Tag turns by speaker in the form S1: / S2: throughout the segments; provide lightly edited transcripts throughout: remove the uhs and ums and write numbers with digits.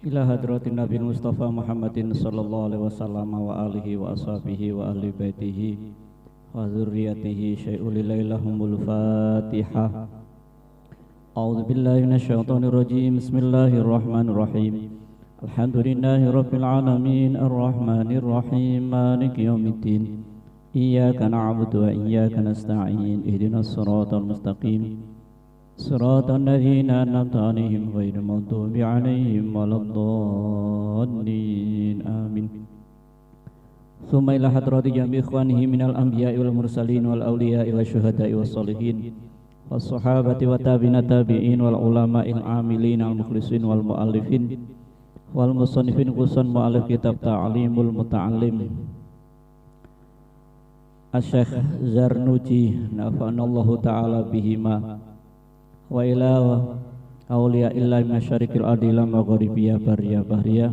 S1: ila hadratin Nabi Mustafa Muhammadin sallallahu alaihi wasallam wa alihi wa ashabihi wa ahli baitihi wa dzurriyyatihi syai'ul lailahumul Fatihah. A'udzu billahi minasyaitonir rajim. Bismillahirrahmanirrahim. Alhamdulillahi rabbil alamin arrahmanir rahim maliki yaumiddin. Iyyaka na'budu wa iyyaka nasta'in. Ihdinas siratal mustaqim. Siratal ladzina an'amta 'alaihim ghairil maghdubi 'alaihim waladdallin. Amin. Tsumma ila hadrati jami' ikhwanihi minal anbiya'i wal mursalin wal awliya'i wasyuhada'i was sholihin was sahabati wa tabi'in wal ulama'il 'amilin al mukhlisin wal mu'allifin wal musannifin khususan mu'allif kitab ta'limul muta'allim Asy-Syaikh Zarnuji nafa'anallahu ta'ala bihima wa ila awliya illa masyariqil adila maghribiya bariyah bahriyah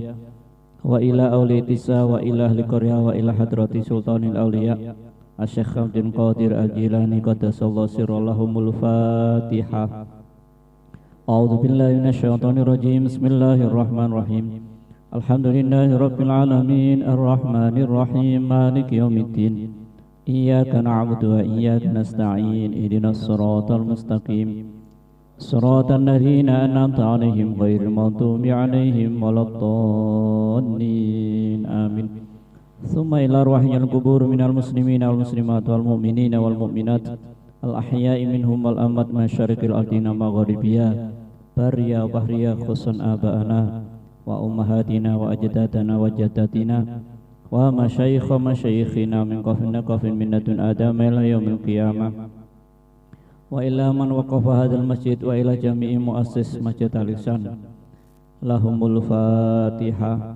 S1: wa ila awliyatisa wa ila ahli qarya wa ila hadrati sultanil awliya Asy-Syaikh Abdul Qadir Al-Jilani qaddasallahu sirrahumul Fatihah. A'udzu billahi minasyaitonir rajim. Bismillahirrahmanirrahim. Alhamdulillahi rabbil alamin arrahmanir rahim maliki yaumiddin. Iyyaka na'budu wa iyyaka nasta'in. Ihdinas siratal mustaqim. Siratal ladzina an'amta 'alaihim ghairil maghdubi 'alaihim waladdallin. Amin. Tsumma ila arwahil qubur minal muslimina wal muslimat wal mu'minina wal mu'minat al ahya'i minhum wal amwat masyariqil ardina maghribiya bariyah bahriyah khusun aba'ana wa ummahatina wa ajdadana wa jaddatina wa masyayikhina min qafin min ladun adam ila yaumil qiyamah wa ila man waqafa hadzal masjid wa ila jami'i muassis Masjid Al-Ihsan lahumul Fatihah.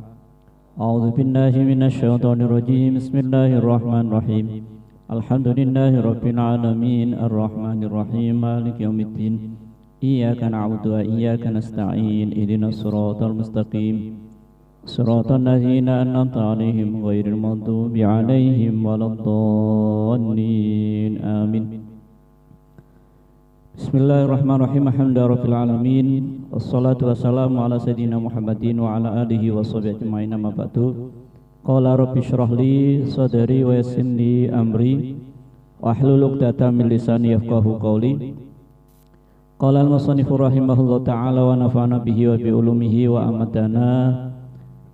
S1: A'udzu billahi minasyaitonir rajim. Bismillahirrahmanirrahim. Alhamdulillahi rabbil alamin arrahmanir rahim maliki yaumiddin. Iyyaka na'budu wa iyyaka nasta'in. Ihdinas siratal mustaqim. Siratal ladzina an'amta 'alaihim ghairil maghdubi 'alaihim waladdallin. Amin. Bismillahirrahmanirrahim. Alhamdulillahirabbil alamin. Wassalatu wassalamu ala sayyidina Muhammadin wa ala alihi wa sahbihi ajmain. Amma ba'du. Qala rabbi shrah li sadri wa yassir li amri wa hlul 'uqdatam min lisani yafqahu qawli. Qala al-musannif rahimahullahu ta'ala wa nafa'ana bihi wa bi ulumihi wa amadana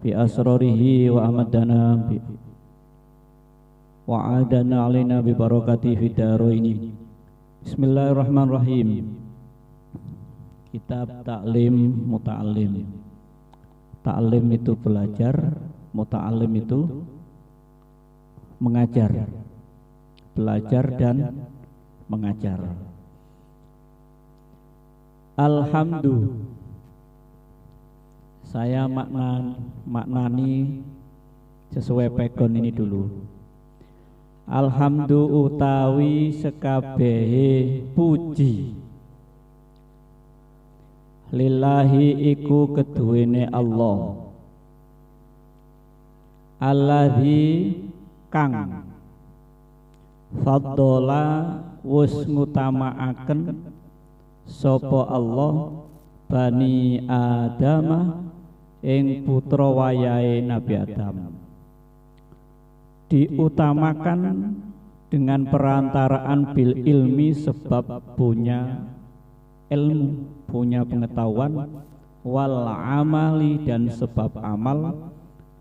S1: bi asrarihi wa amadana bi wa adana alaina bi barakati fid dharain. Bismillahirrahmanirrahim. Kitab Ta'lim Muta'allim. Ta'lim itu belajar, muta'allim itu mengajar. Belajar dan mengajar. Alhamdulillah. Saya maknani sesuai pegon ini dulu. Alhamdulillah utawi sekabehe puji lillahi iku keduwene Allah alladzi kang faddola wus ngutamaaken sapa Allah bani Adama ing putra wayahe Nabi Adam, diutamakan dengan perantaraan bil ilmi sebab punya ilmu, punya pengetahuan, wal amali dan sebab amal,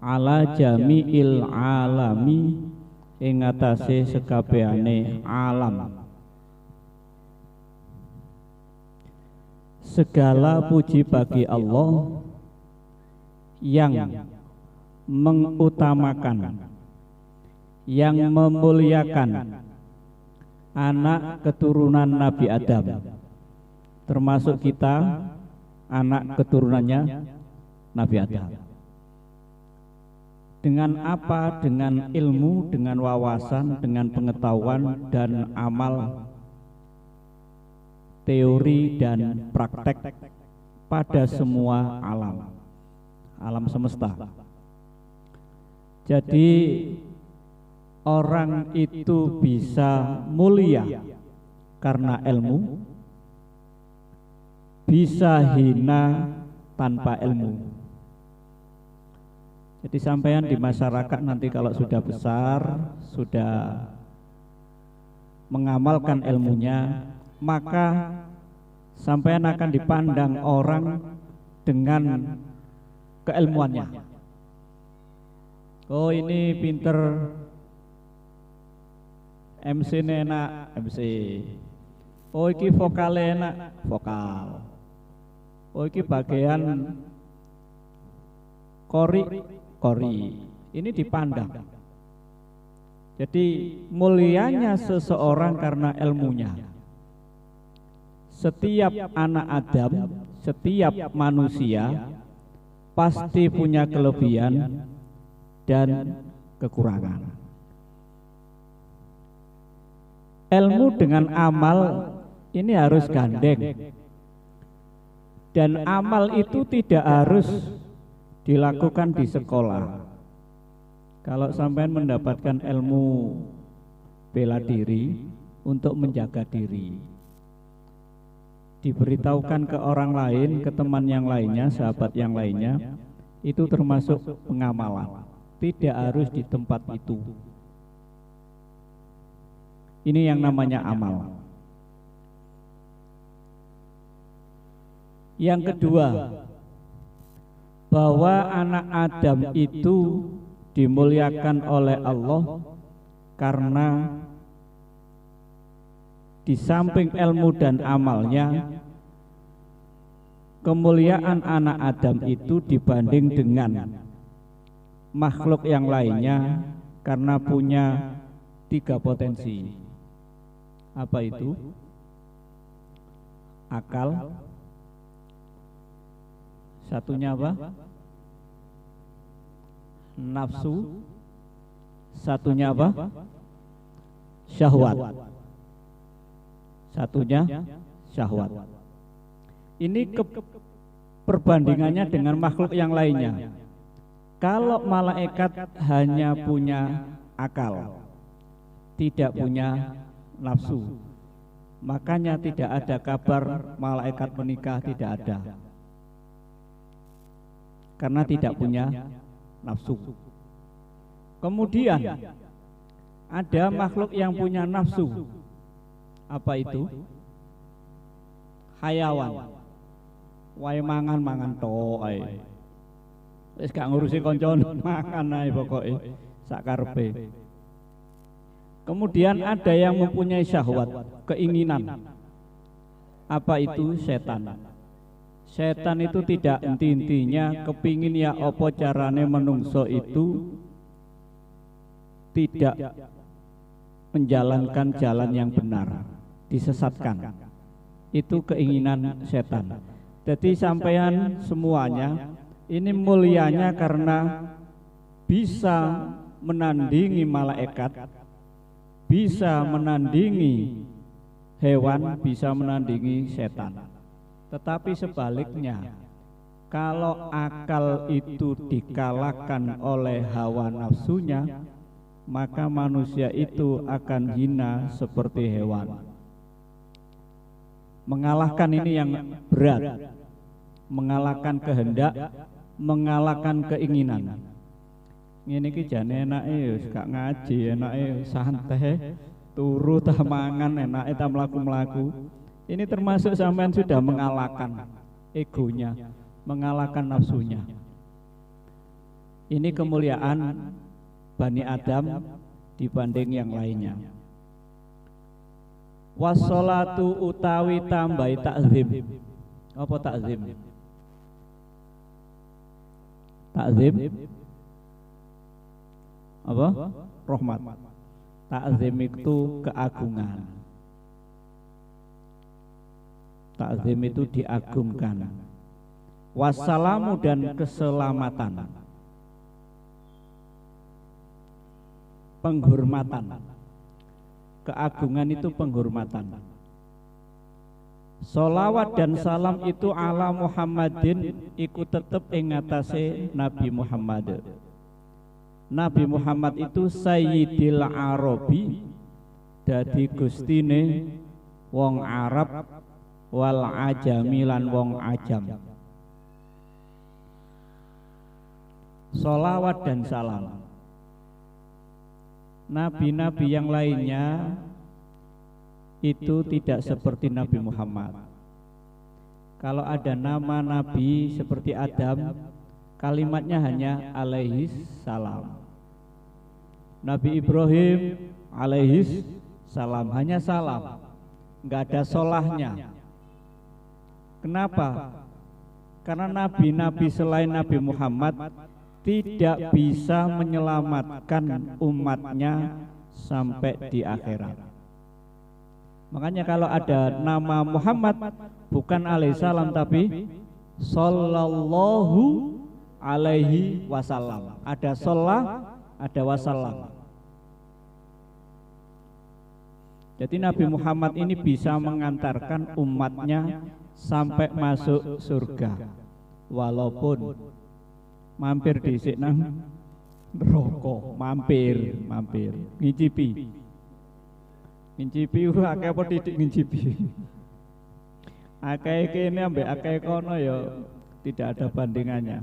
S1: ala jami'il alami ing atase sekabehane alam. Segala puji bagi Allah yang mengutamakan, yang memuliakan anak keturunan Nabi Adam, termasuk kita anak keturunannya Nabi Adam. Dengan apa? Dengan ilmu, dengan wawasan, dengan pengetahuan dan amal, teori dan praktek pada semua alam semesta. Jadi orang itu bisa mulia karena ilmu, bisa hina tanpa ilmu. Jadi sampean di masyarakat nanti kalau sudah besar, sudah mengamalkan ilmunya, maka sampean akan dipandang orang dengan keilmuannya. Oh, ini pinter, MC enak, MC. Oh, iki vokal enak, vokal. Oh, iki bagian kori, kori. Ini dipandang. Jadi mulianya seseorang karena ilmunya. Setiap anak Adam, setiap manusia pasti punya kelebihan dan kekurangan. Ilmu dengan amal ini harus gandeng. Dan amal itu tidak harus dilakukan di sekolah. Kalau sampean mendapatkan ilmu bela diri untuk menjaga diri, diberitahukan ke orang lain, ke teman yang lainnya, sahabat yang lainnya, itu termasuk pengamalan. Tidak harus di tempat itu. Ini yang namanya amal. Yang kedua, bahwa anak Adam itu dimuliakan oleh Allah karena di samping ilmu dan amalnya, kemuliaan anak Adam itu dibanding dengan makhluk yang lainnya karena punya 3 potensi. Apa itu? Akal. Satunya apa? Nafsu. Satunya apa? Syahwat. Satunya syahwat. Ini perbandingannya dengan makhluk yang lainnya. Kalau malaikat hanya punya akal, tidak punya nafsu, makanya tidak ada kabar malaikat menikah, tidak ada. Karena tidak punya nafsu. Kemudian ada makhluk yang punya nafsu. Apa itu? Hayawan. Wae mangan tok ae. Wis gak ngurusi koncone, mangan ae pokoke sak karepe. Kemudian ada yang mempunyai syahwat, keinginan. Apa itu? Setan. Setan itu tidak inti-intinya kepingin ya apa carane menungso itu tidak menjalankan jalan yang benar, disesatkan. Itu keinginan setan. Jadi sampean semuanya ini mulianya karena bisa menandingi malaikat, bisa menandingi hewan, bisa menandingi setan. Tetapi sebaliknya, kalau akal itu dikalahkan oleh hawa nafsunya, maka manusia itu akan hina seperti hewan. Mengalahkan ini yang berat, mengalahkan kehendak, mengalahkan keinginan. Ngene iki jane enake wis gak ngaji, enake santai, turu ta mangan, enake ta mlaku-mlaku. Ini termasuk sampean sudah mengalahkan egonya, mengalahkan nafsunya. Ini kemuliaan Bani Adam dibanding yang lainnya. Wassolatu utawi tambahi takzim. Apa takzim? Takzim apa? Rahmat. Takzim itu keagungan. Takzim itu diagungkan. Wassalamu dan keselamatan. Penghormatan. Keagungan itu penghormatan. Sholawat dan salam itu ala Muhammadin iku tetep ing ngatasé Nabi Muhammad. Nabi Muhammad itu Sayyidil Arabi, dadi gustine wong Arab wal ajami lan wong ajam. Sholawat dan salam. Nabi-nabi yang lainnya itu tidak seperti Nabi Muhammad. Kalau ada nama nabi seperti Adam, kalimatnya hanya alaihis salam. Nabi Ibrahim alaihis salam, hanya salam, enggak ada sholahnya. Kenapa? Karena nabi-nabi selain Nabi Muhammad tidak bisa menyelamatkan umatnya sampai di akhirat. Makanya kalau ada nama Muhammad bukan alaihi salam tapi sallallahu alaihi wasallam. Ada shollah, ada wasallam. Jadi Nabi Muhammad ini bisa mengantarkan umatnya sampai masuk surga, walaupun mampir dhisik nang neraka, mampir ngicipi akeh apa titik ngicipi. Akeh kene ambek akeh kono ya tidak ada bandingannya.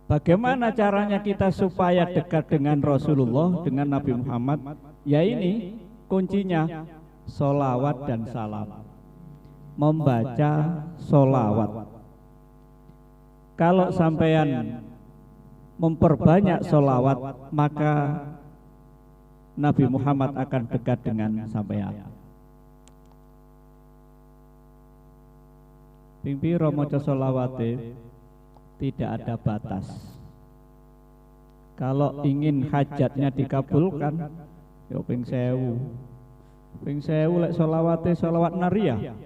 S1: Bagaimana caranya kita supaya dekat dengan Rasulullah, dengan Nabi Muhammad? Ya ini kuncinya, sholawat dan salam. Membaca sholawat. Kalau sampean memperbanyak sholawat, maka Nabi Muhammad akan dekat dengan sampean. Ping pira maca sholawate tidak ada batas. Kalau ingin hajatnya dikabulkan, ya ping 1000. Ping 1000 lek sholawate sholawat nariyah.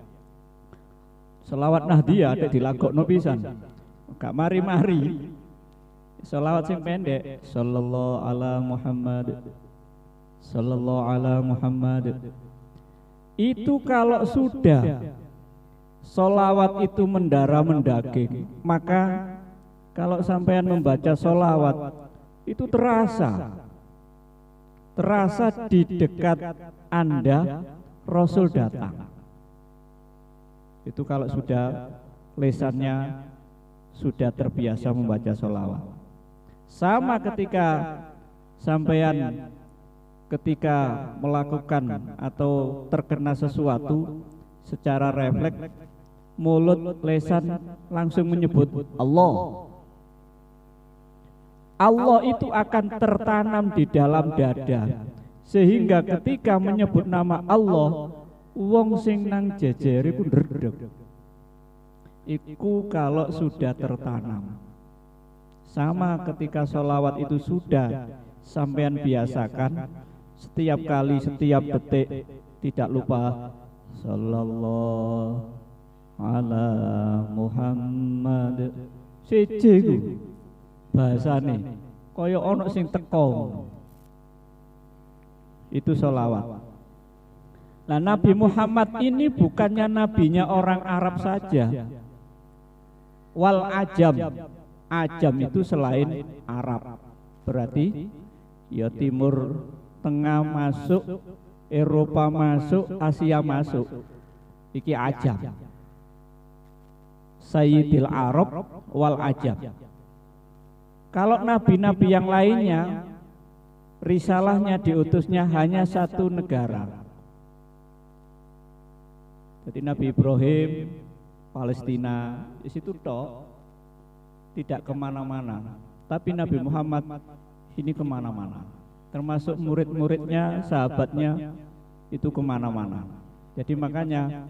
S1: Sholawat nahdiyah dek dilagokno pisan. Gak mari-mari. Sholawat sing pendek, sallallahu ala Muhammad, sallallahu ala Muhammad. Itu kalau sudah sholawat itu mendara mendaging, maka kalau sampean membaca sholawat itu terasa di dekat Anda Rasul datang. Itu kalau sudah lesannya sudah terbiasa membaca sholawat. Sama ketika sampean melakukan atau terkena sesuatu secara refleks, mulut lesan langsung menyebut Allah. Allah itu akan tertanam di dalam dada, sehingga ketika menyebut nama Allah, wong sing nang jejer iku ndredeg. Iku kalau sudah tertanam. Sama ketika sholawat itu sudah sampean biasakan, setiap kali, setiap detik tidak lupa sallallahu ala Muhammad. Siji ku bahasane kaya ana sing teko. Itu sholawat. Nah, Nabi Muhammad ini bukannya nabinya orang Arab saja. Wal ajam. Ajam itu selain Arab. Berarti ya Timur Tengah masuk, Eropa masuk, Asia masuk. Iki ajam. Sayyidil Arab wal ajam. Kalau nabi-nabi yang lainnya, risalahnya diutusnya hanya satu negara. Jadi Nabi Ibrahim Palestina, di situ toh, tidak kemana-mana. Tapi Nabi Muhammad ini kemana-mana. Termasuk murid-muridnya, sahabatnya itu kemana-mana. Jadi makanya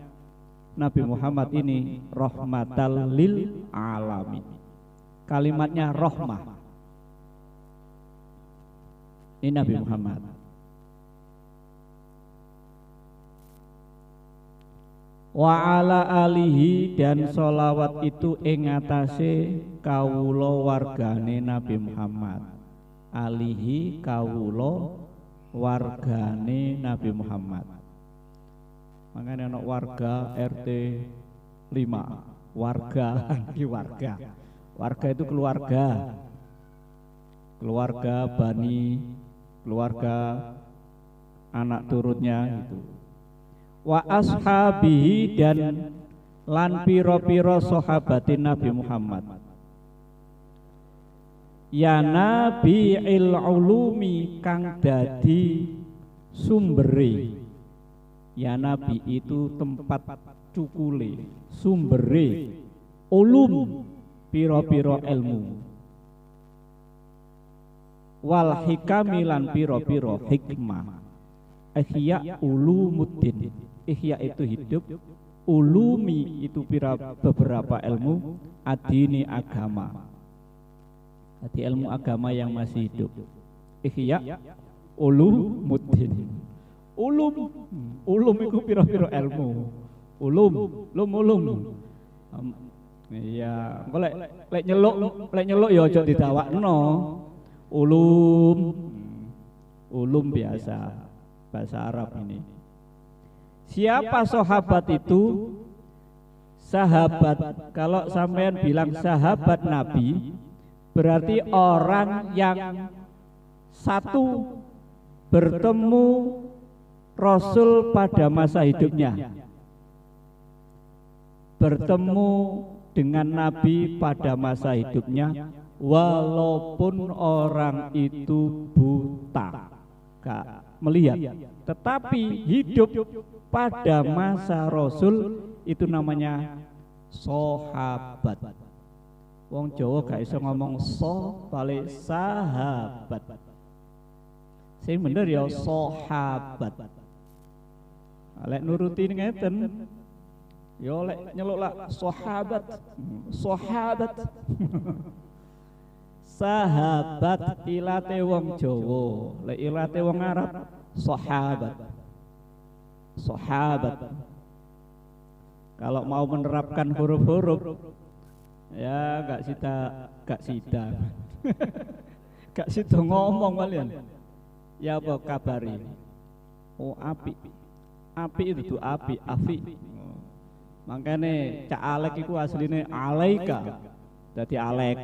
S1: Nabi Muhammad ini rahmatal lil alamin. Kalimatnya rahmah. Ini Nabi Muhammad. Wa ala alihi, dan sholawat itu ing atase kawula wargane Nabi Muhammad. Alihi kawula wargane Nabi Muhammad. Makanya anak warga RT 5, warga di warga. Warga itu keluarga. Keluarga bani, keluarga anak turunnya gitu. Wa ashabihi, dan lan piro-piro sahabatin Nabi Muhammad. Ya nabi'il ulumi kang dadi sumbere. Ya nabi itu tempat cukule, sumbere ulum piro-piro ilmu. Wal hikami lan piro-piro hikmah. Ihya ulumuddin. Ihya itu hidup, ulumi itu beberapa ilmu, adini agama. Hati ilmu agama yang masih hidup. Ihya ulumuddin. Ulum itu piro-piro ilmu. Ulum. Iya, lek nyeluk ya aja didawakno. Ulum biasa bahasa Arab ini. Siapa sahabat itu? Sahabat, kalau sampean bilang sahabat Nabi, berarti orang yang satu bertemu Rasul pada masa hidupnya, bertemu dengan Nabi pada masa hidupnya, walaupun orang itu buta, gak melihat, tetapi hidup pada masa Rasul, itu namanya sahabat. Wong Jawa gak iso ngomong balik sahabat. Sing bener ya sahabat. Lek nuruti ngeten, ya lek nyeluk lah sahabat. Sahabat ilate wong Jawa, lek ilate wong Arab sahabat. Kalau mau menerapkan huruf-huruf, ya gak sida ngomong kalian. Ya apa kabari? Oh api itu tuh api. Makanya Cak Alek itu aslinya alaika, jadi Alek.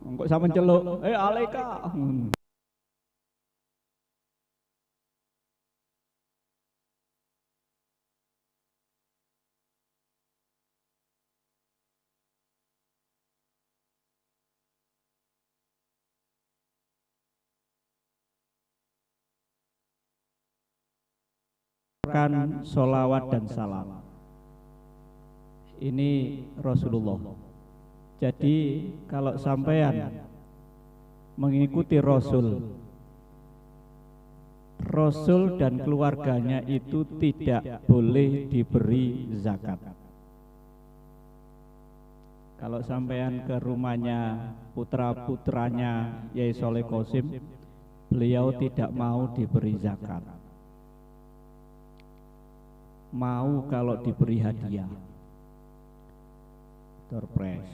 S1: Kok sama celuk? Alaika. Sholawat dan salam. Ini Rasulullah. Jadi kalau sampean mengikuti Rasul dan keluarganya itu tidak boleh diberi zakat. Kalau sampean ke rumahnya putra-putranya Yai Soleh Qasim, beliau tidak mau diberi zakat. Mau kalau diberi hadiah. Surprise.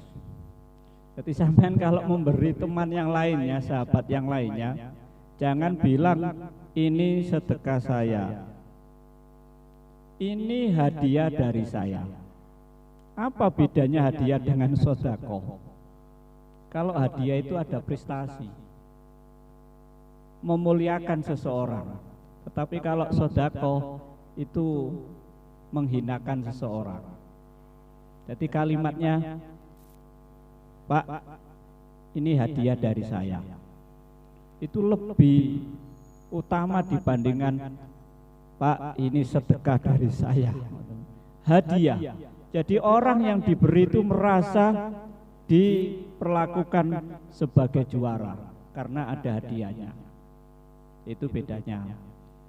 S1: Jadi sampean kalau memberi teman yang lainnya, sahabat yang lainnya, jangan bilang ini sedekah saya, ini hadiah dari saya. Apa bedanya hadiah dengan sedekah? Kalau hadiah itu ada prestasi, memuliakan seseorang. Tetapi kalau sedekah itu menghinakan seseorang. Jadi kalimatnya, Pak, ini hadiah dari saya, itu lebih utama dibandingkan Pak, ini sedekah dari saya. Hadiah. Jadi orang yang diberi itu merasa diperlakukan sebagai juara karena ada hadiahnya. Itu bedanya.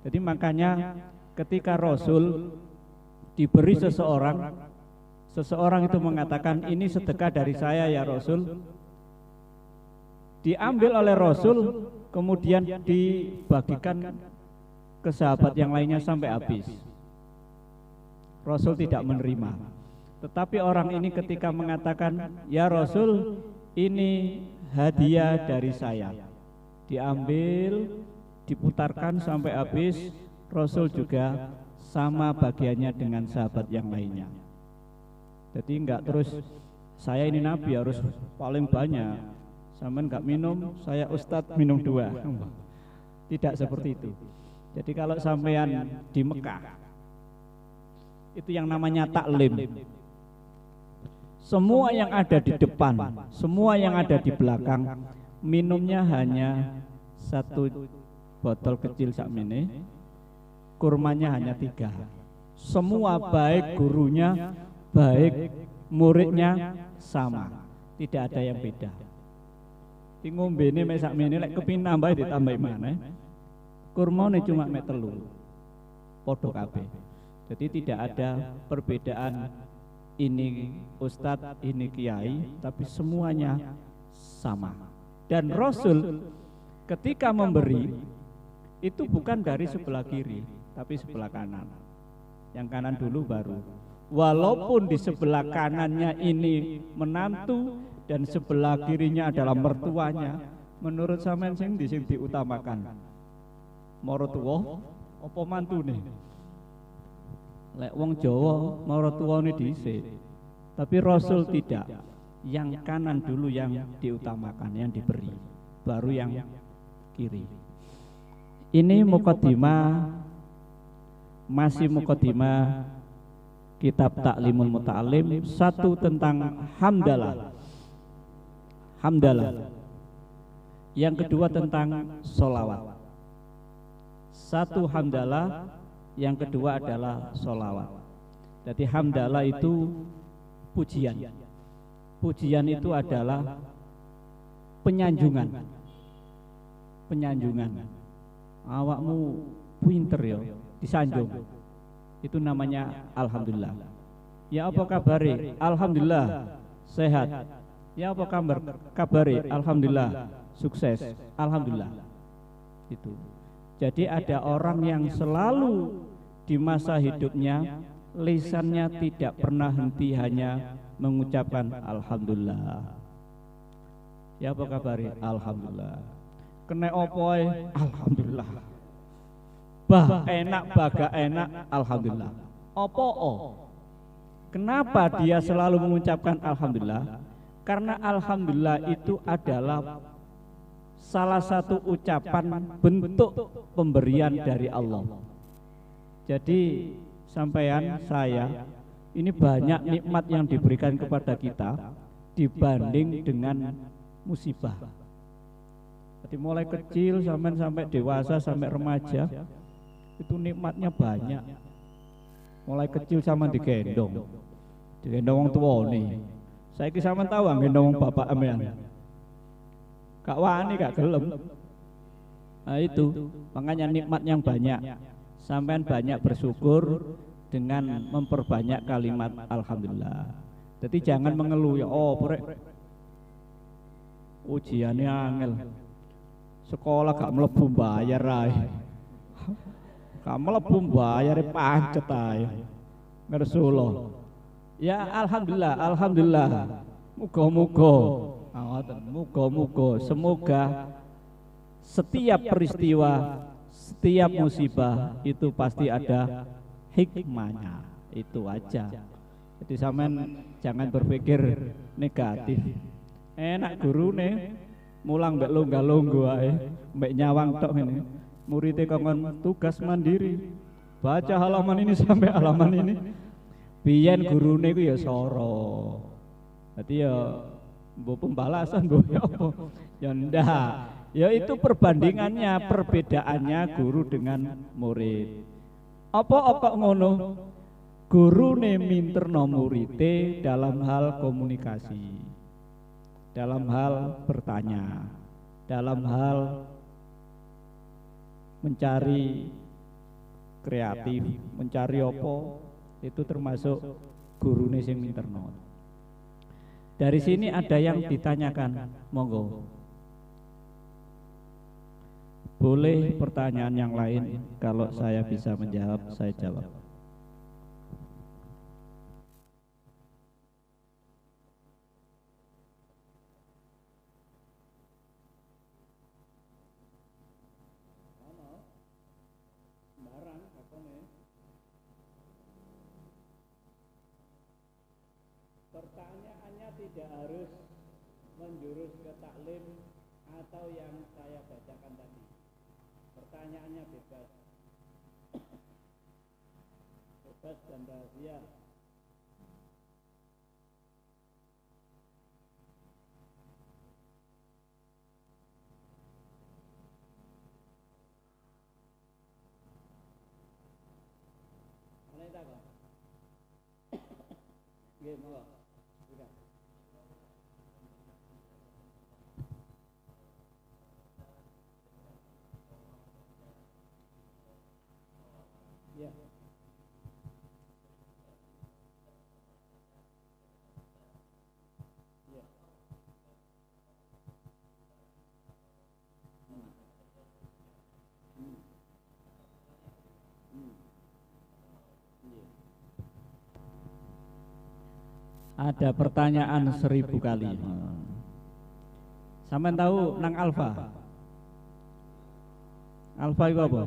S1: Jadi makanya ketika Rasul diberi seseorang itu mengatakan ini sedekah dari saya ya Rasul, diambil oleh Rasul kemudian dibagikan ke sahabat yang lainnya sampai habis. Rasul tidak menerima. Tetapi orang ini ketika mengatakan ya Rasul, ini hadiah dari saya, diambil, diputarkan sampai habis. Rasul juga sama bagiannya dengan sahabat yang lainnya. Jadi enggak terus saya ini Nabi harus paling banyak, sampean enggak minum, saya Ustadz minum 2. Tidak seperti itu. Jadi kalau sampean di Mekah, itu yang namanya taklim. Semua yang ada di depan, semua yang ada di belakang, minumnya hanya 1 botol kecil sakmene, kurmanya hanya 3. Semua baik gurunya, baik muridnya sama, tidak ada yang beda. Di ngombene mek sakmene lek kepin nambah ditambah maneh. Kurmane cuma mek 3. Padha kabeh. Jadi tidak ada perbedaan ini ustadz, ini kiai, tapi semuanya sama. Dan Rasul ketika memberi itu bukan dari sebelah kiri, tapi sebelah kanan. Yang kanan dulu baru. Walaupun di sebelah kanannya ini menantu dan sebelah kirinya adalah mertuanya, menurut sampean sing diutamakan? Maratuwa apa mantune? Lek wong Jawa maratuwane dhisik. Tapi Rasul tidak. Yang kanan dulu yang diutamakan, yang diberi, baru yang kiri. Ini mukadimah, masih mukadimah kitab Ta'limul Muta'alim. 1 tentang hamdalah. Hamdalah. Yang kedua tentang sholawat. 1 hamdalah, yang kedua adalah sholawat. Jadi hamdalah itu pujian. Pujian itu adalah penyanjungan. Penyanjungan. Awakmu pinter ya, disanjung. Itu namanya alhamdulillah. Ya apa kabare? Alhamdulillah sehat. Ya apa kabare? Alhamdulillah sukses. Alhamdulillah. Itu. Jadi ada orang yang selalu di masa hidupnya lisannya tidak pernah henti hanya mengucapkan alhamdulillah. Ya apa kabare? Alhamdulillah. Kena opoe? Alhamdulillah. Bah enak baga enak, alhamdulillah. Kenapa dia selalu mengucapkan alhamdulillah? Karena alhamdulillah itu adalah salah satu ucapan bentuk pemberian dari Allah. Jadi sampean saya ini banyak nikmat yang diberikan kepada kita dibanding dengan musibah. Jadi mulai kecil sampai dewasa sampai remaja itu nikmatnya banyak. Mulai kecil sama digendong wong tuane. Saiki sampean tahu gendong wong bapak ampean. Gak wani gak gelem. Nah itu, makanya nikmat yang banyak. Sampean banyak bersyukur dengan memperbanyak kalimat alhamdulillah. Jadi jangan mengeluh ya, oh brek ujiannya angel. Sekolah gak mlebu bayar ae. Gak mlebu bayar pancet ae. Ngersula. Ya alhamdulillah, alhamdulillah. Muga-muga muga-muga semoga setiap peristiwa, setiap musibah itu pasti ada hikmahnya. Itu aja. Jadi sampean jangan berpikir negatif. Enak gurune mulang mbek longga-longgo ae, mbek nyawang tok ngene. Muridé kongkon tugas mandiri. Baca halaman ini sampai halaman ini. Biyen gurune ku ya soro. Dadi ya mbok pembalasan mbok ya apa? Ya ndak. Ya itu perbandingannya, perbedaannya guru dengan murid. Apa ngono? Gurune minterno murite dalam hal komunikasi. Dalam hal bertanya, dalam hal mencari kreatif, mencari apa, itu termasuk gurune sing minterno. Dari sini ada yang ditanyakan, monggo. Boleh pertanyaan yang lain, kalau saya bisa menjawab, saya jawab. Pertanyaannya tidak harus menjurus ke taklim atau yang saya bacakan tadi. Pertanyaannya bebas. Bebas dan rahasia. Ada pertanyaan 1000 kali. Sampean tahu nang alfa? Alfa itu apa?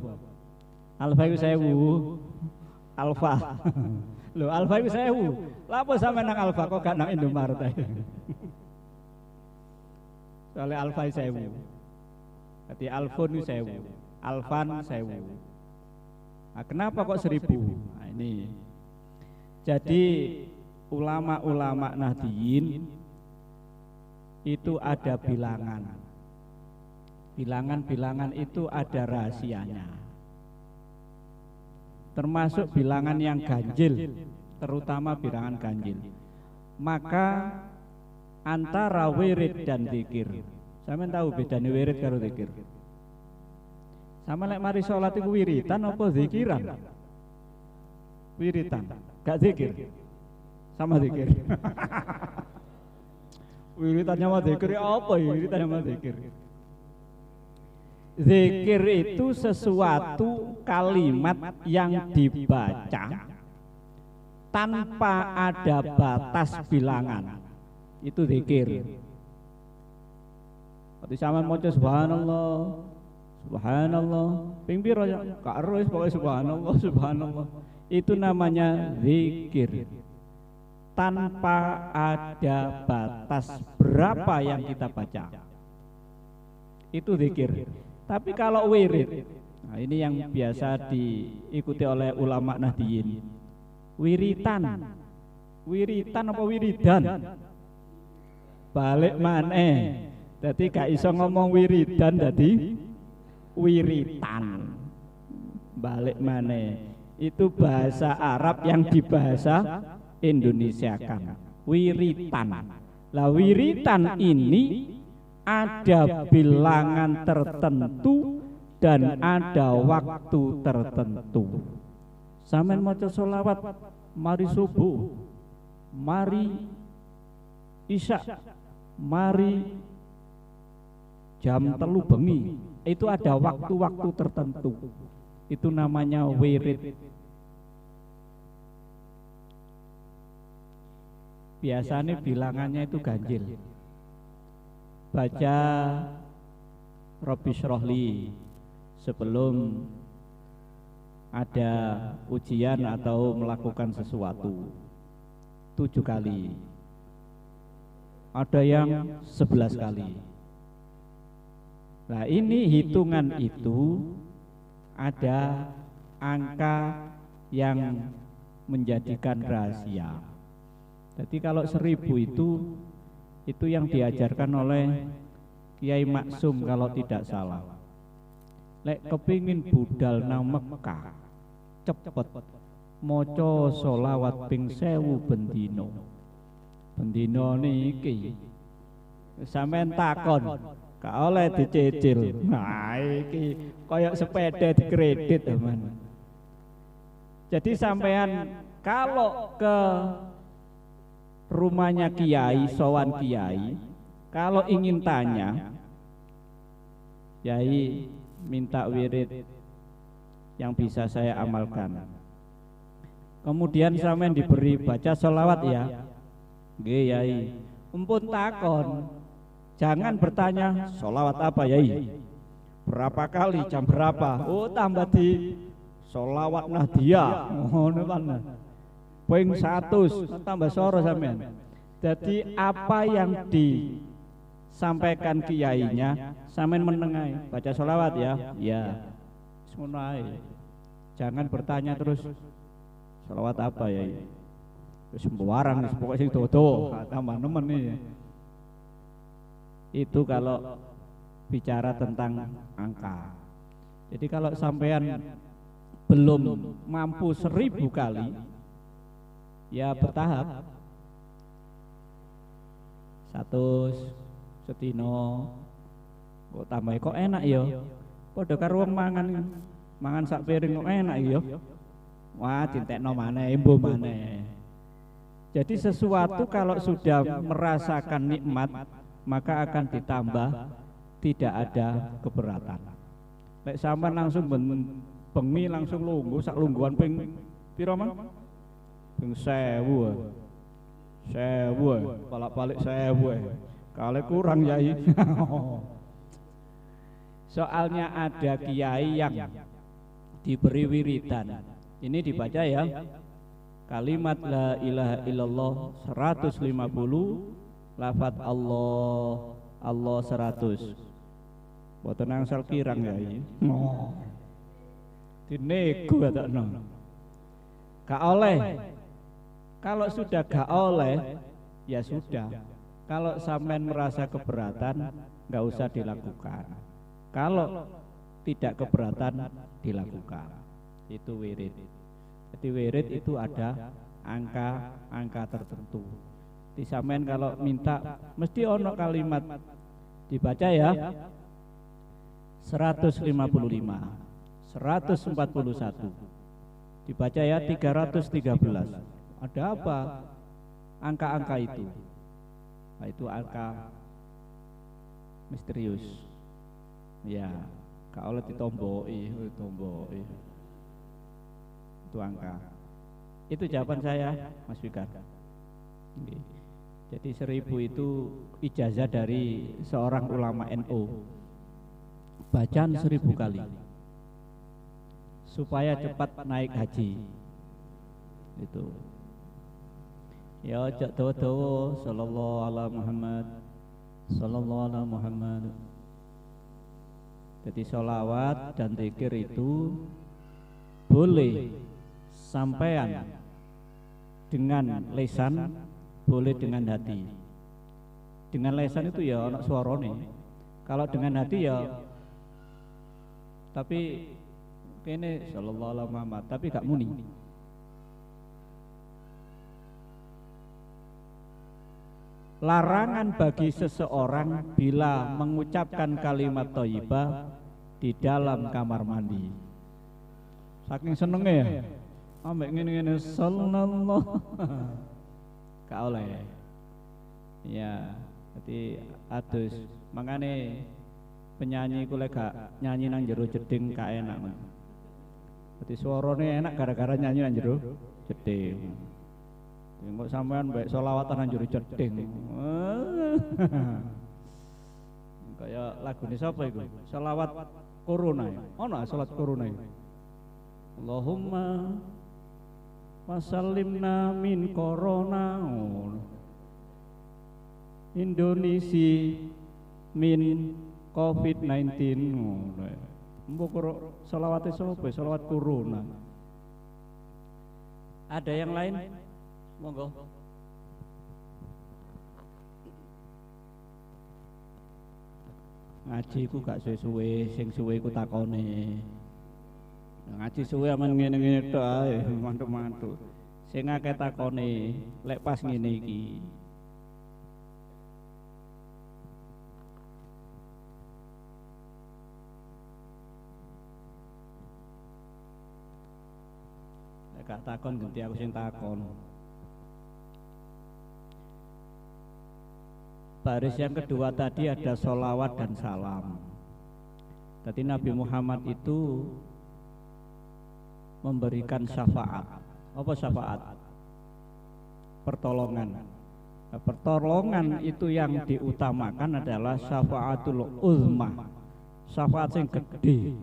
S1: Alfa itu 1000. Alfa. Loh, alfa itu 1000. Lah apa sampean nang alfa kok gak nang Indomaret ae? Soalnya alfa itu 1000. Berarti alfon itu 1000. Alfan 1000. Nah, kenapa kok 1000? Nah, ini. Jadi ulama-ulama Nahdliyin itu ada bilangan. Bilangan-bilangan itu ada rahasianya. Termasuk bilangan yang ganjil, terutama bilangan ganjil. Maka antara wirid dan zikir. Sampeyan tahu bedanya wirid karo zikir? Sama lek mari salat iku wiritan apa zikiran? Wiritan, gak zikir. Sama zikir. Wiritannya sama zikir apa ya? Wiritannya sama zikir. Zikir itu sesuatu kalimat yang dibaca tanpa ada batas bilangan. Itu zikir. Waktu sampean maca subhanallah, subhanallah, ping pira ya? Karo wis pokoke subhanallah, subhanallah. Itu namanya zikir. Tanpa ada batas berapa yang kita baca. Itu zikir. Tapi kalau wirid, nah ini yang biasa diikuti oleh ulama Nahdliyin. Wiritan. Wiritan apa wiridan? Balik maneh. Jadi gak iso ngomong wiridan, jadi wiritan. Balik maneh. Itu bahasa Arab yang dibahasa Indonesia kan. Wiritan. Lah wiritan ini ada bilangan tertentu dan ada waktu tertentu. Sampeyan maca sholawat mari subuh, mari isya, mari jam 3 bengi. Itu ada waktu-waktu tertentu. Itu namanya wirid. Biasanya bilangannya itu ganjil. Baca Rabbi Syrahli sebelum ada ujian atau melakukan sesuatu 7 kali. Ada yang 11 kali. Nah ini hitungan itu ada angka yang menjadikan rahasia. Jadi kalau 1000 itu yang diajarkan oleh Kiai Maksum kalau tidak salah. Lek kepingin budal nang Mekah cepet maca sholawat ping 1000 bendino. Bendino niki sampean takon gak oleh dicicil. Nah iki koyok sepeda dikredit teman. Jadi sampean kalau ke rumahnya kiai, sowan kiai, kalau ingin tanya, kiai minta wirid yang bisa saya amalkan. Kemudian sampean diberi baca sholawat ya, nggih yai. Empun takon, jangan bertanya sholawat apa yai, berapa kali, jam berapa. Oh tambah di sholawat Nahdiyah, ngono kan. Poin 100 tambah soro sampean. Jadi apa yang disampaikan kiainya sampean menengai, baca sholawat ya. Ya. Ngono ae. Jangan bertanya terus sholawat apa ya. Wis sembarang wis pokoke sing dodo, tambah nemen nih. Itu kalau bicara tentang angka. Jadi kalau sampean belum mampu 1000 kali, ya bertahap. 100 sedina. Kok tambah kok enak ya. Padha karo wong mangan sak piring kok enak ya. Wah, dintekno maneh, embo maneh. Jadi sesuatu kalau sudah merasakan nikmat, maka akan ditambah, tidak ada keberatan. Lek sampean langsung bengi langsung lungguh sak lungguhan ping pira mang? Ping 1000. 1000, balik 1000. Kali kurang yai. Soalnya ada kiai yang diberi wiridan. Ini dibaca ya. Kalimat la ilaha illallah 150, lafaz Allah 100. Boten angsal kirang yai. Dinego batakno. Gak oleh. Kalau sudah gak oleh, ya sudah. Kalau sampean merasa keberatan, nggak usah dilakukan. Kalau tidak keberatan, dilakukan. Itu wirid. Jadi wirid itu ada angka tertentu. Di sampean kalau minta, mesti ono kalimat dibaca ya. 155, 141, dibaca ya 313. Ada apa? Angka-angka itu. Nah, itu angka misterius. Ya, kalau ditomboi. Itu angka. Itu jawaban saya, Mas Fikar. Jadi 1000 itu ijazah dari seorang ulama NU. Bacaan 1000 kali supaya cepat naik haji. Itu. Ya cak dawa-dawa sallallahu ala Muhammad, sallallahu ala Muhammad. Jadi sholawat dan zikir itu boleh sampean dengan lesan, boleh dengan hati. Dengan lesan itu ya anak suarane. Kalau dengan hati ya, tapi kene sallallahu alaihi Muhammad, tapi gak muni. Larangan bagi seseorang bila mengucapkan kalimat thayyibah di dalam kamar mandi. Saking senenge ya. Ambek ngene-ngene sallallahu. Gak oleh. Ya, jadi adus. Makane penyanyi ku lek gak nyanyi nang jero jeding gak enak. Jadi suarane enak gara-gara nyanyi nang jero jeding. Kok sampean mbek selawatan nang jero jeding. Kayak lagune sapa iku? Selawat corona. Ono salat corona iku. Allahumma wasallimna min corona. Indonesia min COVID-19. Mbok selawate sapa? Selawat corona. Ada yang lain? Monggo. Ngaji ku gak suwe-suwe, sing suwe ku takone. Ngaji suwe aman ngene-ngene tok ae, mantuk-mantuk. Sing akeh takone, lek pas ngene iki. Lek gak takon ganti aku sing takon. Baris yang kedua tadi ada sholawat dan salam. Tadi Nabi Muhammad itu memberikan syafaat. Apa syafaat? Pertolongan. Nah, pertolongan itu yang diutamakan adalah syafaatul uzma. Syafaat sing gede.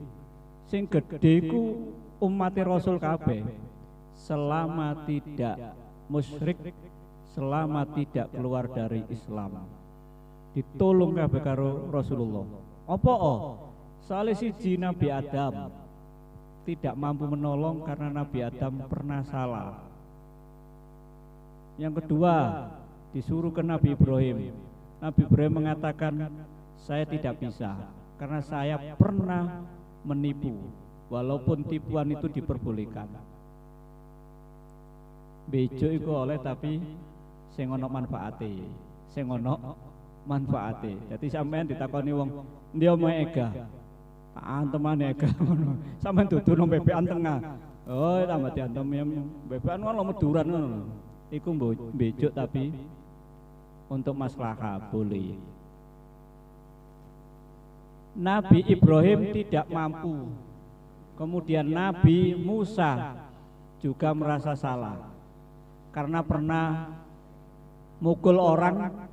S1: Sing gede ku umat Rasul kabeh. Selama tidak musyrik, selama tidak keluar dari Islam. Ditolong kabeh karo Rasulullah. Apa soalnya siji Nabi Adam tidak mampu menolong karena Nabi Adam pernah salah. Yang kedua disuruh ke Nabi Ibrahim. Nabi Ibrahim mengatakan saya tidak bisa karena saya pernah menipu, walaupun tipuan itu diperbolehkan. Bejo iku oleh tapi sing ono manfaate, sing ono manfaate. Jadi sampean ditakoni wong ndi omahe Ega. Tak antemane Ega ngono. Sampean dudu nang bebekan tengah. Oh, tambah diantem ya bebekan ono meduran ngono. Iku mbejuk tapi untuk maslahah boleh. Nabi Ibrahim tidak mampu. Kemudian Nabi Musa juga merasa salah karena pernah mukul orang,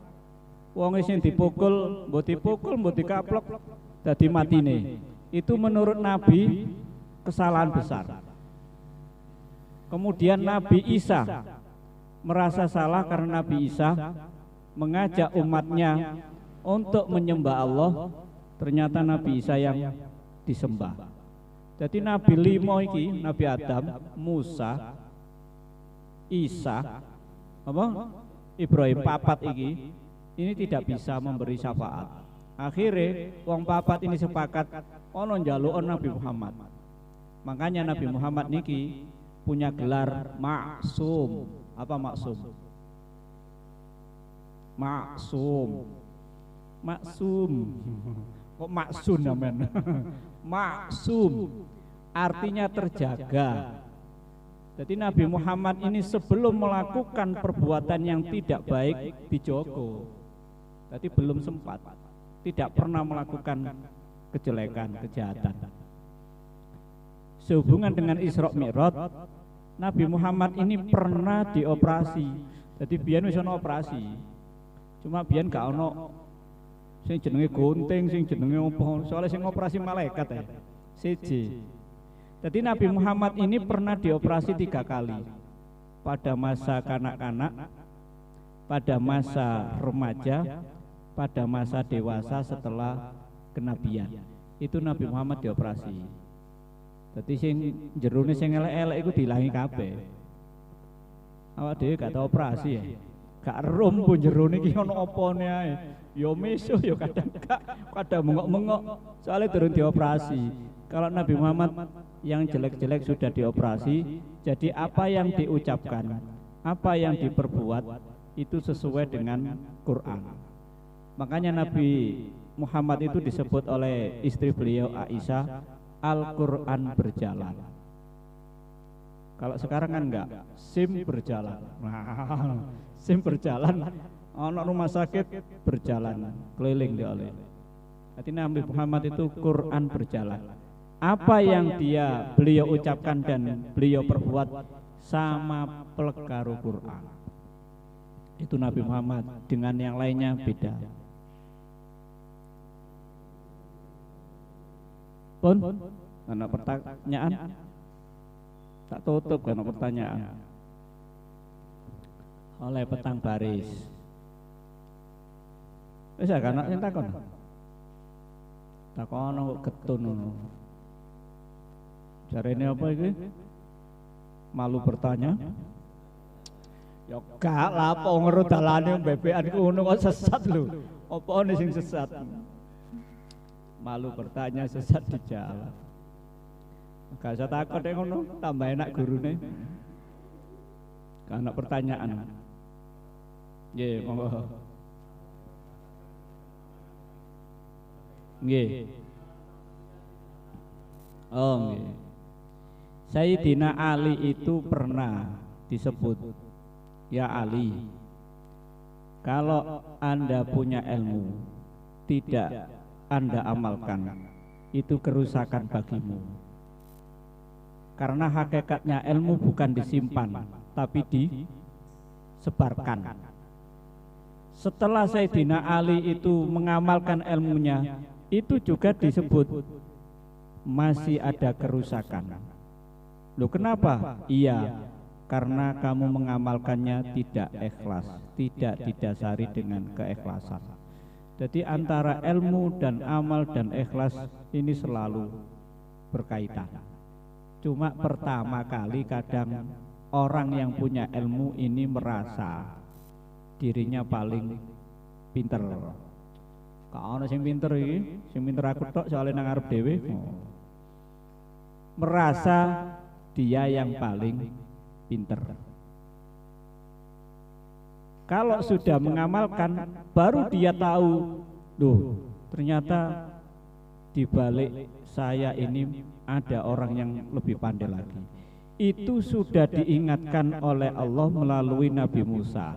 S1: wong sing dipukul, mbok dikaplok dadi matine. Itu menurut Nabi kesalahan besar. Kemudian Nabi Isa merasa salah karena Nabi Isa mengajak umatnya untuk menyembah Allah, ternyata Nabi Isa yang disembah. Jadi Nabi limo iki, Nabi Adam, Musa, Isa, Ibrahim papat iki, ini tidak bisa memberi syafaat. Akhirnya wong papat ini sepakat ono njalukon Nabi Muhammad. Makanya Nabi Muhammad niki punya gelar maksum. Apa maksum? Maksum. Maksum. Kok maksun namanya? Maksum artinya terjaga. Jadi Nabi Muhammad ini sebelum melakukan perbuatan yang tidak baik dijogo. Jadi belum sempat, tidak pernah melakukan kejelekan, kejahatan. Sehubungan dengan Isra Mi'raj, Nabi Muhammad ini pernah dioperasi. Jadi biyen wis ana operasi. Cuma biyen gak ono sing jenenge gunting, sing jenenge opo. Soale sing operasi malaikat ya. Siji. Jadi Nabi Muhammad ini pernah dioperasi 3 kali. Pada masa kanak-kanak, pada masa remaja, pada masa dewasa setelah kenabian. Itu Nabi Muhammad dioperasi. Jadi sing jerone sing elek-elek iku dilangi kabeh. Awak dhewe gak tau operasi ya. Gak rum pun jerone iki ono opone ae. Ya meso ya kadang gak, kadang mengok-mengok. Soalnya durung dioperasi. Kalau Nabi Muhammad yang jelek-jelek sudah dioperasi, jadi apa yang diucapkan, apa yang diperbuat itu sesuai dengan Quran. Makanya Nabi Muhammad itu disebut oleh istri beliau Aisyah Al-Quran berjalan. Kalau sekarang kan enggak, SIM berjalan. Nah, SIM berjalan, anak rumah sakit berjalan, keliling dia oleh. Jadi Nabi Muhammad itu Quran berjalan. Apa yang beliau ucapkan dan beliau perbuat sama plek karo Quran. Itu Nabi Muhammad, dengan yang lainnya beda. Pun, anak pertanyaan, tak tutup karena pertanyaan. Oleh petang baris. Wis ya kan sing takon. Takon kok getun ngono. Jarene apa iki? Malu bertanya. Ya gak lah apa ngero dalane bebekan ngono kok sesat lho. Apa ono sing sesat? Malu bertanya sesat di jalan. Gak usah takut deh ngono, tambah enak gurune. Karena pertanyaan. Nggih, monggo. Nggih. Oh, nggih. Sayyidina Ali itu pernah disebut, ya Ali, kalau Anda punya ilmu tidak Anda amalkan, itu kerusakan bagimu. Karena hakikatnya ilmu bukan disimpan, tapi disebarkan. Setelah Sayyidina Ali itu mengamalkan ilmunya, itu juga disebut masih ada kerusakan. Loh kenapa? Iya, karena kamu mengamalkannya tidak ikhlas, tidak didasari dengan keikhlasan. Jadi antara ilmu dan amal dan ikhlas ini selalu berkaitan. Cuma pertama kali kadang orang yang punya ilmu ini merasa dirinya paling pinter. Kalau ada yang pinter ini, yang pinter aku tok soalnya nang arep dhewe. Merasa dia yang paling pinter. Kalau sudah mengamalkan, baru dia tahu, loh ternyata di balik saya ini ada orang yang lebih pandai lagi. Itu sudah diingatkan oleh Allah melalui Nabi Musa.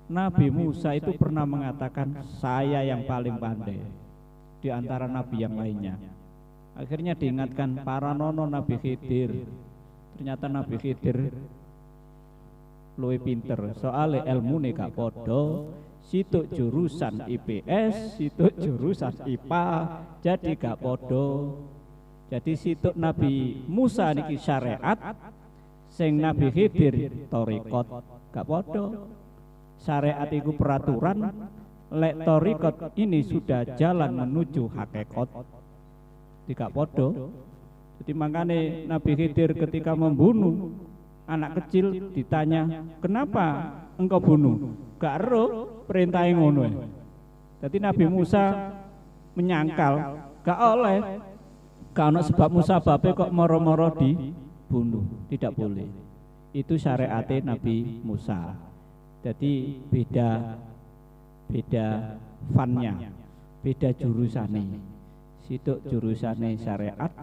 S1: Nabi Musa itu pernah mengatakan, saya yang paling pandai di antara nabi yang lainnya. Akhirnya diingatkan para nono Nabi Khidir. Ternyata Nabi Khidir luwih pinter, soalnya ilmu gak podo, situ jurusan IPS, situ jurusan IPA, jadi gak podo. Jadi situ Nabi Musa niki syariat, sing Nabi Khidir torikot, gak podo. Syariat itu peraturan, lek torikot ini sudah jalan menuju hakikat, tidak podo. Jadi makanya Nabi Khidir ketika membunuh anak kecil ditanya, kenapa engkau bunuh? Gak ero perintah ngono. Jadi Nabi Musa menyangkal, gak oleh, gak ono sebab musababe kok moro-moro dibunuh, tidak boleh. Itu syariatnya Nabi Musa. Jadi beda fannya, beda jurusannya. Situ jurusannya syariat,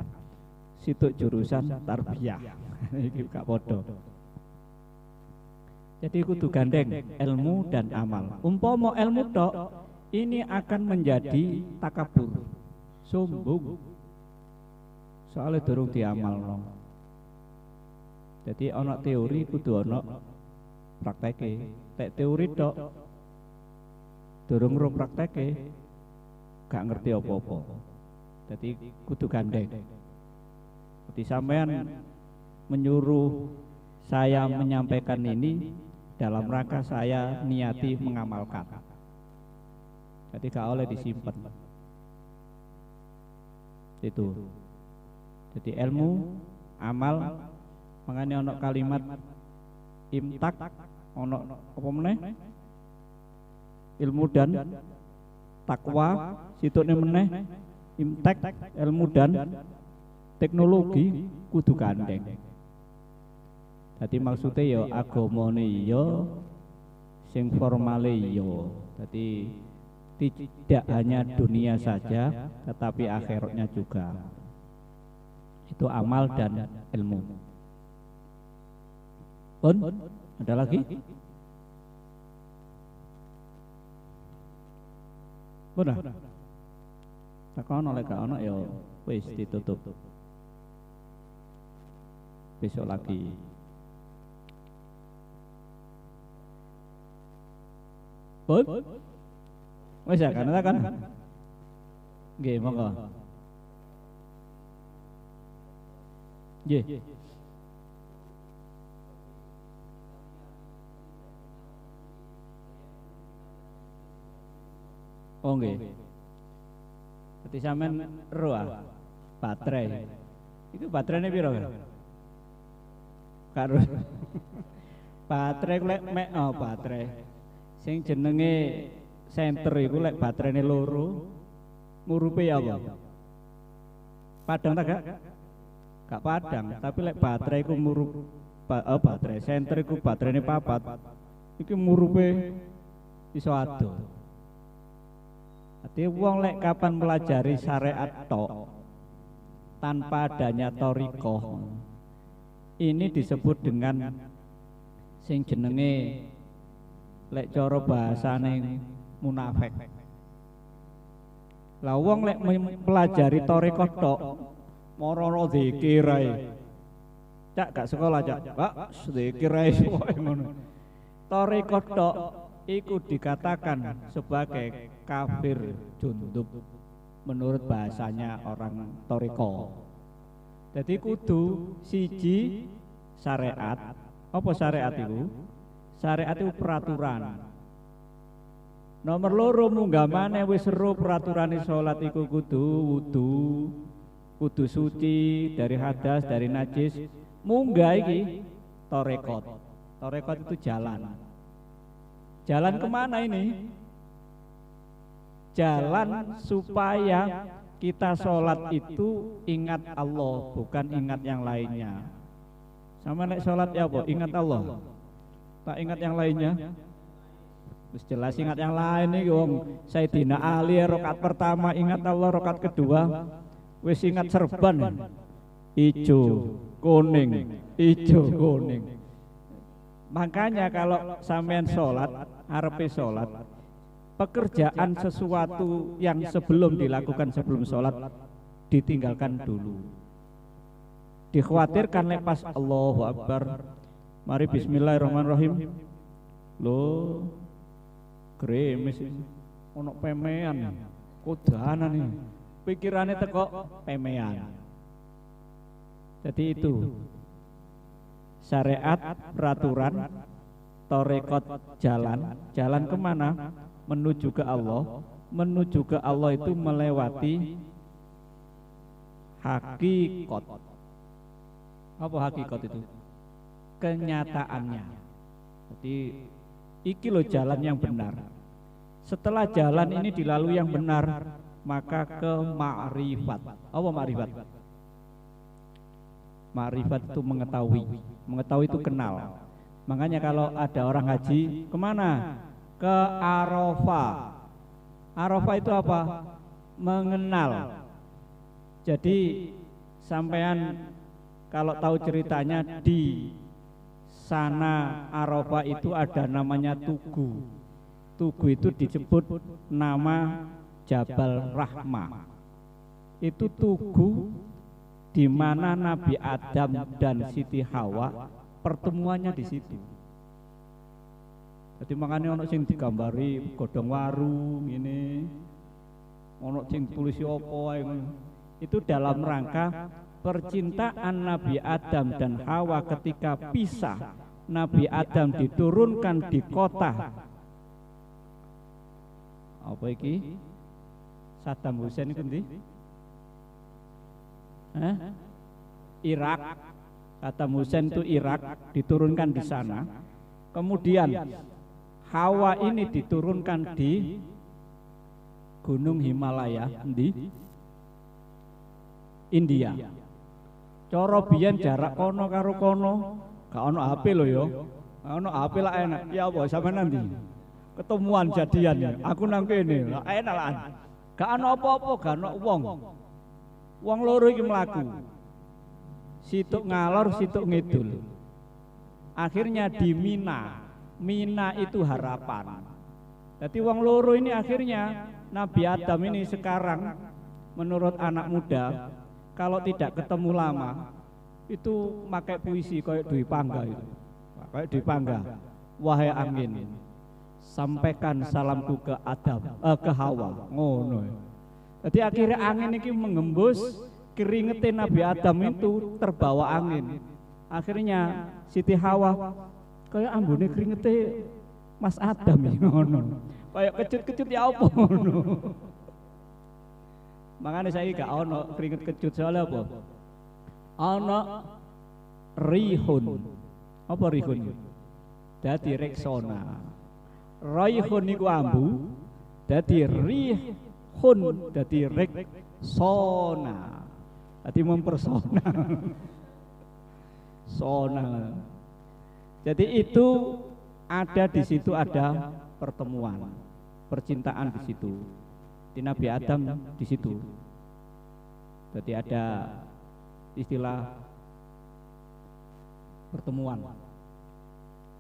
S1: situ jurusan tarbiyah. Iki gak podo. Jadi kudu gandeng ilmu dan amal. Umpama ilmu tok ini akan menjadi takabur, sombong. Soalnya durung diamalno. Jadi ana teori kudu ana prakteke. Tek teori tok durung prakteke gak ngerti apa-apa. Jadi kudu gandeng. Jadi sampean menyuruh saya menyampaikan ini dalam rangka saya niati mengamalkan. Jadi gak oleh disimpan. Itu. Jadi ilmu, amal, mangane ono kalimat imtak, ono apa meneh? Ilmu dan takwa, situne meneh imtek, ilmu dan teknologi kudu gandeng. Jadi maksudnya ya agamane ya, sing formale ya. Jadi tidak hanya dunia saja, tetapi akhiratnya juga. Itu amal dan ilmu. Pun ada lagi? Udah. Takon oleh gak ono ya wis ditutup. Besok lagi. Pun? Wis ya kan? Nggih, monggo. Nggih. Oh nggih. Dadi sampean ero baterai. Itu baterainya piro kan? Karo baterai lek mek baterai. Sing jenenge senter iku lek baterainya loro, ngurupe ya apa? Padang ta gak? Gak padang, tapi lek baterai iku murup baterai senter iku baterainya papat. Iki murupe iso ado. Ati wong lek kapan melajari syariat tok tanpa adanya thariqah, ini disebut dengan sing jenenge lek cara bahasane munafik. Lah wong lek mempelajari thariqah tok moro-moro zikir ae. Cak gak sekolah cak. Pak, zikir ae ngono. Thariqah tok iku dikatakan sebagai kafir jundub menurut bahasanya orang thariqah. Jadi kudu siji syariat. Apa syariat itu? Syariat itu peraturan. Nomor loro munggah maneh wis seru peraturane salat iku kudu wudu, kudu suci dari hadas, dari najis. Munggah iki thariqat. Thariqat itu jalan. Jalan kemana ini? Jalan supaya kita sholat itu ingat Allah, bukan ingat yang lainnya. Sama nek sholat ya apa? Ingat Allah. Tak ingat yang lainnya. Wis jelas ingat yang lain nih wong Sayyidina Ali rakaat pertama ingat Allah, rakaat kedua wis ingat serban ijo kuning ijo kuning. Makanya kalau sampean sholat arepe sholat, pekerjaan sesuatu yang sebelum dilakukan sebelum sholat ditinggalkan dulu. Dikhawatirkan lepas Allahu Akbar, mari bismillahirrahmanirrahim. Loh, gremes ono pemean, kodanan nih. Pikirannya teko pemean. Jadi itu syariat, peraturan, torekot jalan kemana? Menuju ke Allah. Menuju ke Allah itu melewati hakikat. Apa hakikat itu? Kenyataannya. Jadi iki loh jalan yang benar. Setelah jalan ini dilalui yang benar, maka ke ma'rifat. Apa ma'rifat? Ma'rifat itu mengetahui. Mengetahui itu kenal. Makanya kalau ada orang haji, kemana? Ke Arafah. Arafah itu apa? Mengenal. Jadi sampean kalau tahu ceritanya di sana Arafah itu ada namanya Tugu. Tugu itu disebut nama Jabal Rahmah. Itu tugu di mana Nabi Adam dan Siti Hawa pertemuannya di situ. Jadi makanya ono sing digambari godhong warung ini, ono sing tulisi opo itu dalam rangka percintaan Nabi Adam dan Hawa ketika pisah. Nabi Adam diturunkan di kota apa iki? Saddam Hussein itu ndi? Irak. Saddam Hussein itu Irak, diturunkan di sana. Kemudian Hawa ini diturunkan di Gunung Himalaya di India. Cara biyen jarak kono karo kono gak ono HP lho ya. Ono HP lah enak. Ya apa sampe nanti ketemuan jadian ya. Aku nang kene lah enak lah. Gak ono apa-apa, gak ono wong. Wong loro iki mlaku. Situk ngalor, situk ngidul. Akhirnya di Mina. Mina itu harapan. Jadi wong loro ini akhirnya Nabi Adam ini sekarang menurut anak muda kalau tidak ketemu lama itu pakai puisi kayak Dwi Pangga itu. Kayak Dwi Pangga. Wahai angin, sampaikan salamku ke Adam, ke Hawa. Ngono. Jadi akhirnya angin ini mengembus keringetin Nabi Adam itu terbawa angin. Akhirnya Siti Hawa kayak ambune keringete Mas Adam iki ngono. Kayak kecut-kecut ya apa ngono. Makanya saya gak ono keringet kecut soalnya apa? Ono rihun. Apa rihun? Dadi reksona. Rihun niku ambu, dadi rihun dadi reksona. Dadi mempersona. Sona. Jadi itu ada di situ ada pertemuan, percintaan di situ. Di Nabi Adam di situ. Jadi ada istilah pertemuan,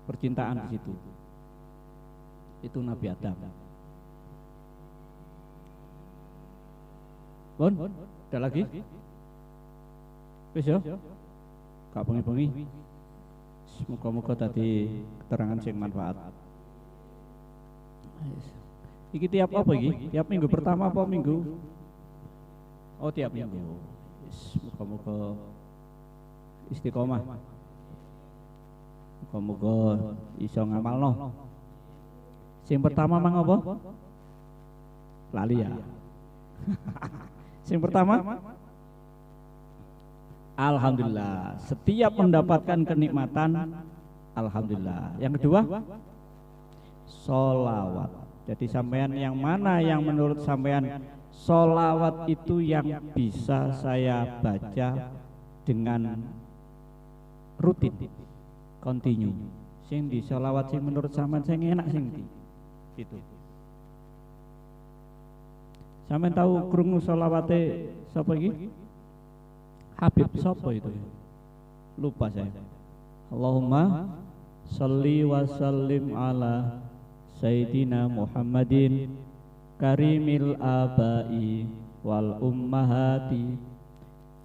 S1: percintaan di situ. Itu Nabi Adam. Bon, ada lagi? Wis ya? Gak bengi-bengi. Muga-muga tadi keterangan sing manfaat. Iki tiap apa iki? Tiap minggu pertama apa minggu? Oh tiap minggu. Muga-muga istiqomah. Muga-muga iso ngamalno. Sing pertama mang apa? Lali ya. Sing pertama alhamdulillah, setiap mendapatkan kenikmatan alhamdulillah. Yang kedua sholawat. Jadi sampean yang mana yang menurut sampean sholawat itu yang bisa saya baca dengan rutin, continue. Sing di sholawat sing menurut sampean sing enak sing di. gitu. Sampeyan tahu krungu selawate sapa iki? Habib sapa itu? Lupa saya. Allahumma sholli wa sallim ala sayyidina Muhammadin karimil abai wal ummahati.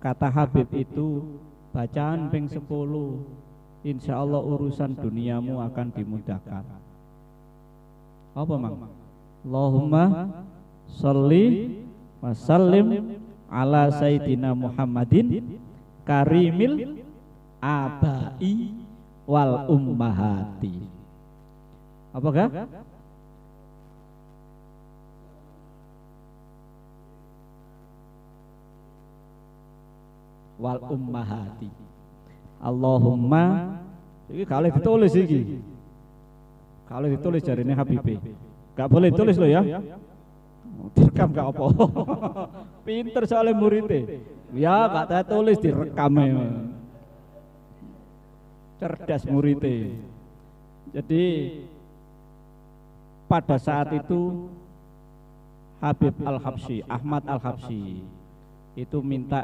S1: Kata Habib itu bacaan ping 10, insya Allah urusan duniamu akan dimudahkan. Apa mang? Allahumma sholli wa sallim ala sayyidina Muhammadin karimil abai wal ummahati. Apakah? Wal ummahati. Allahumma, iki kalau ditulis iki. Kalau ditulis jarine Habibie. Gak boleh tulis lo ya. Direkam gak apa. Pinter soalnya muridnya. Ya gak saya tulis direkam. Cerdas muridnya. Jadi pada saat itu Habib Al-Habsyi, Ahmad Al-Habsyi itu minta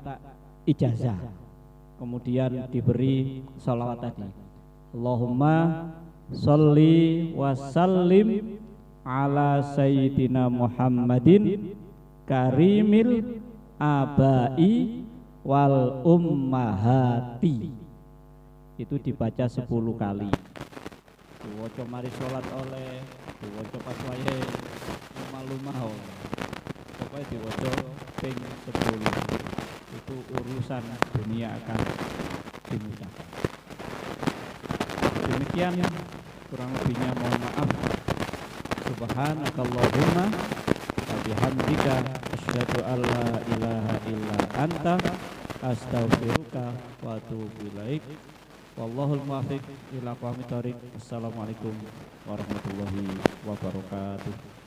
S1: ijazah, kemudian diberi sholawat tadi, Allahumma sholli wa sallim ala sayyidina Muhammadin karimil abai wal ummahati. Itu dibaca 10 kali. Diwaca mari sholat oleh, diwaca pas wayahe lumah-lumah. Pokoknya diwaca ping 10. Itu urusan dunia akan dimudahkan. Demikian, kurang lebihnya mohon maaf. Subhanakallahumma wa bihamdika asyhadu an la ilaha illa anta astaghfiruka wa atubu ilaik. Wallahul muwaffiq ila aqwamit thoriq. Assalamualaikum warahmatullahi wabarakatuh.